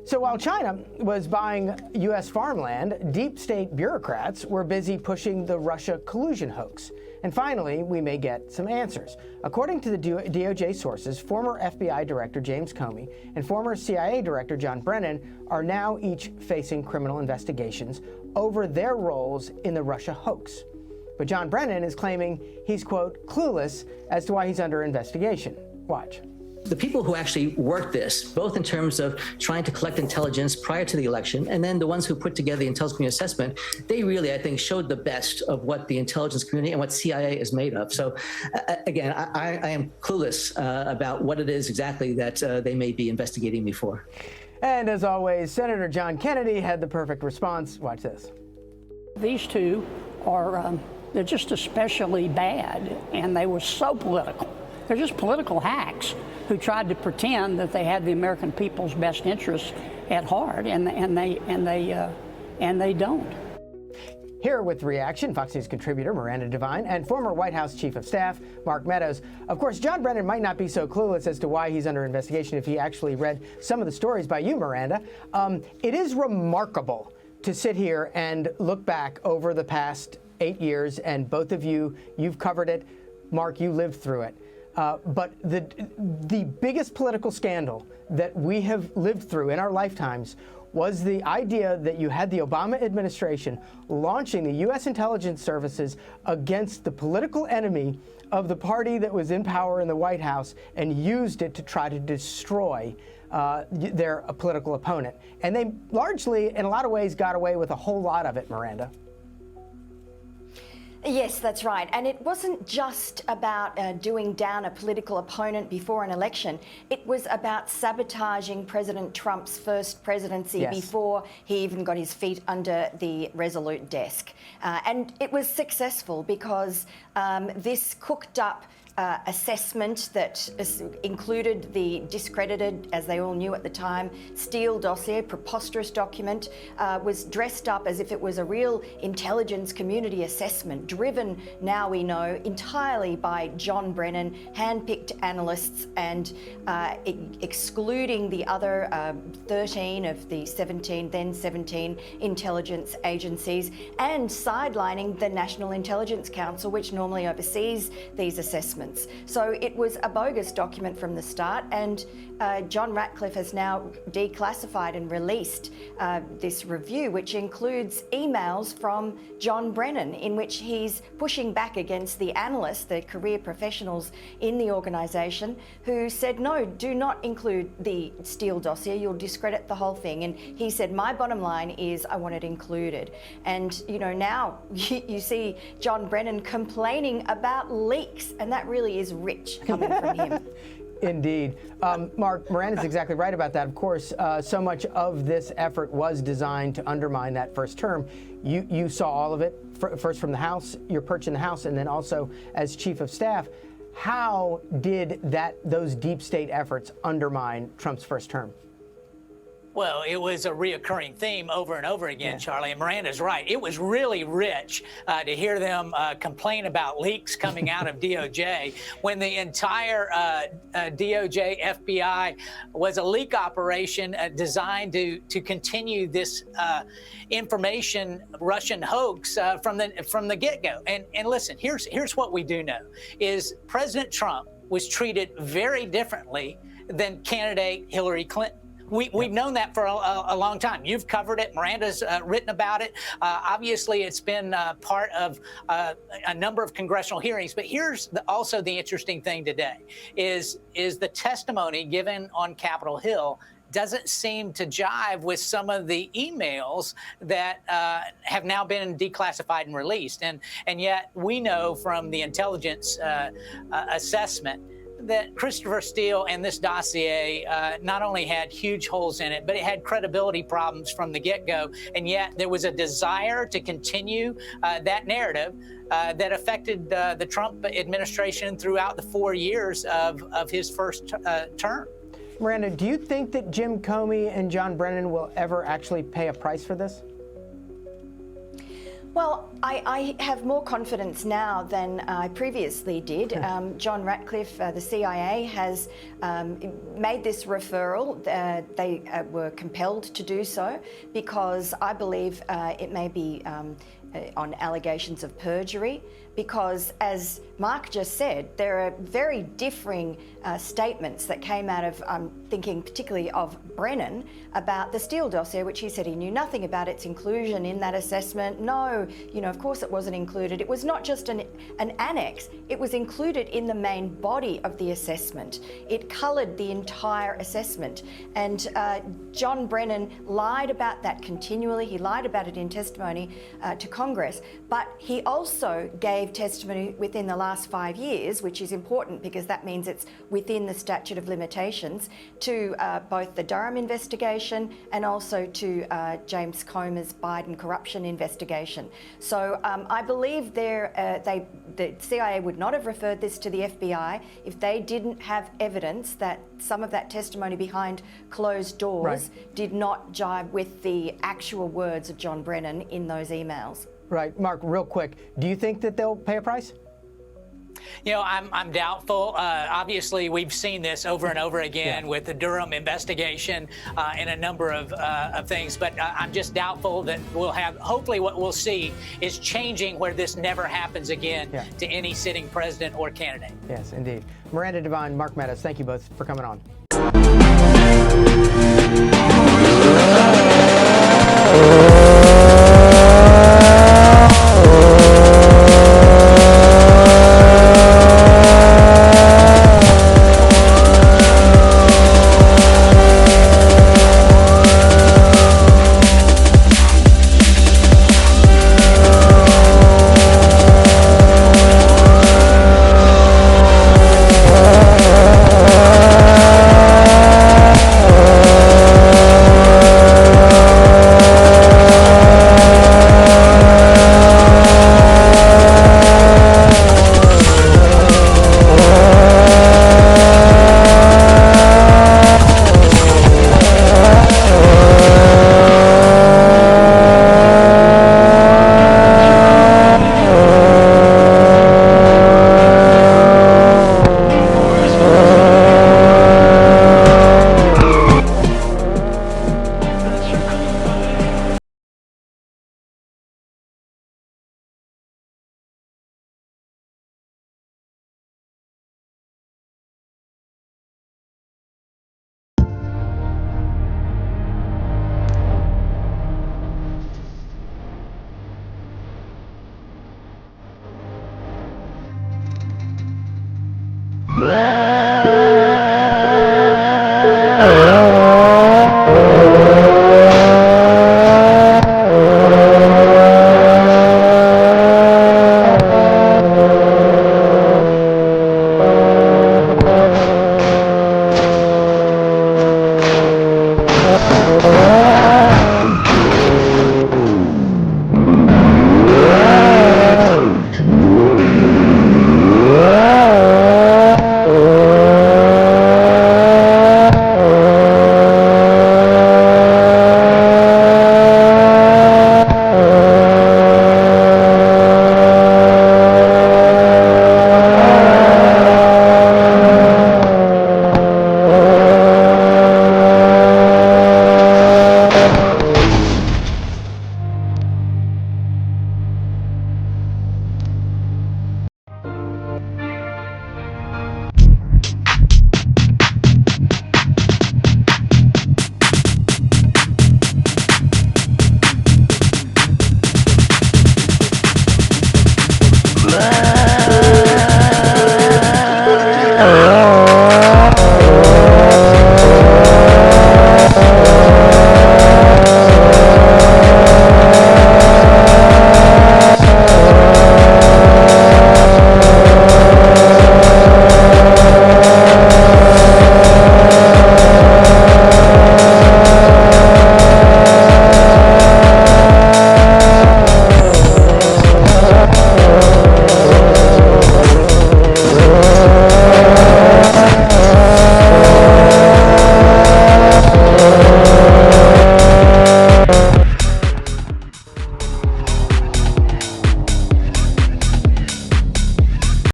So while China was buying U.S. farmland, deep state bureaucrats were busy pushing the Russia collusion hoax. And finally, we may get some answers. According to the DOJ sources, former FBI Director James Comey and former CIA Director John Brennan are now each facing criminal investigations over their roles in the Russia hoax. But John Brennan is claiming he's, quote, clueless as to why he's under investigation. Watch. The people who actually worked this, both in terms of trying to collect intelligence prior to the election, and then the ones who put together the intelligence community assessment, they really, I think, showed the best of what the intelligence community and what CIA is made of. So, again, I am clueless about what it is exactly that they may be investigating me for. And as always, Senator John Kennedy had the perfect response. Watch this. These two are, they're just especially bad, and they were so political. They're just political hacks who tried to pretend that they had the American people's best interests at heart, and they don't. Here with reaction, Fox News contributor Miranda Devine and former White House Chief of Staff Mark Meadows. Of course, John Brennan might not be so clueless as to why he's under investigation if he actually read some of the stories by you, Miranda. It is remarkable to sit here and look back over the past 8 years, and both of you, you've covered it. Mark, you lived through it. But the biggest political scandal that we have lived through in our lifetimes was the idea that you had the Obama administration launching the U.S. intelligence services against the political enemy of the party that was in power in the White House and used it to try to destroy their political opponent. And they largely, in a lot of ways, got away with a whole lot of it, Miranda. Yes, that's right. And it wasn't just about doing down a political opponent before an election. It was about sabotaging President Trump's first presidency before he even got his feet under the Resolute desk. And it was successful because this cooked up assessment that included the discredited, as they all knew at the time, Steele dossier, preposterous document, was dressed up as if it was a real intelligence community assessment, driven, now we know, entirely by John Brennan, hand-picked analysts, and excluding the other 13 of the 17 intelligence agencies, and sidelining the National Intelligence Council, which normally oversees these assessments. So it was a bogus document from the start, and John Ratcliffe has now declassified and released this review, which includes emails from John Brennan, in which he's pushing back against the analysts, the career professionals in the organisation, who said, no, do not include the Steele dossier, you'll discredit the whole thing. And he said, my bottom line is I want it included. And, you know, now you see John Brennan complaining about leaks, and that really is rich coming from him. Indeed. Mark, Miranda's exactly right about that. Of course, so much of this effort was designed to undermine that first term. You saw all of it, first from the House, your perch in the House, and then also as Chief of Staff. How did those deep state efforts undermine Trump's first term? Well, it was a reoccurring theme over and over again, Charlie, and Miranda's right. It was really rich to hear them complain about leaks coming out of DOJ when the entire DOJ FBI was a leak operation designed to continue this information Russian hoax from the get-go. And listen, here's what we do know, is President Trump was treated very differently than candidate Hillary Clinton. We've known that for a long time. You've covered it. Miranda's written about it. Obviously, it's been part of a number of congressional hearings. But here's also the interesting thing today is the testimony given on Capitol Hill doesn't seem to jive with some of the emails that have now been declassified and released. And yet we know from the intelligence assessment that Christopher Steele and this dossier not only had huge holes in it, but it had credibility problems from the get-go. And yet there was a desire to continue that narrative that affected the Trump administration throughout the 4 years of his first term. Miranda, do you think that Jim Comey and John Brennan will ever actually pay a price for this? Well, I have more confidence now than I previously did. John Ratcliffe, the CIA, has made this referral. They were compelled to do so because I believe it may be on allegations of perjury, because as Mark just said, there are very differing statements that came out of, I'm thinking particularly of Brennan, about the Steele dossier, which he said he knew nothing about its inclusion in that assessment. No, of course it wasn't included. It was not just an annex, it was included in the main body of the assessment. It coloured the entire assessment. And John Brennan lied about that continually. He lied about it in testimony to Congress, but he also gave testimony within the last 5 years, which is important because that means it's within the statute of limitations, to both the Durham investigation and also to James Comer's Biden corruption investigation. So I believe the CIA would not have referred this to the FBI if they didn't have evidence that some of that testimony behind closed doors did not jibe with the actual words of John Brennan in those emails. Right. Mark, real quick, do you think that they'll pay a price? I'm doubtful. Obviously, we've seen this over and over again with the Durham investigation and a number of things, but I'm just doubtful that we'll have, hopefully what we'll see is changing where this never happens again to any sitting president or candidate. Yes, indeed. Miranda, Devine, Mark Meadows, thank you both for coming on. Blah.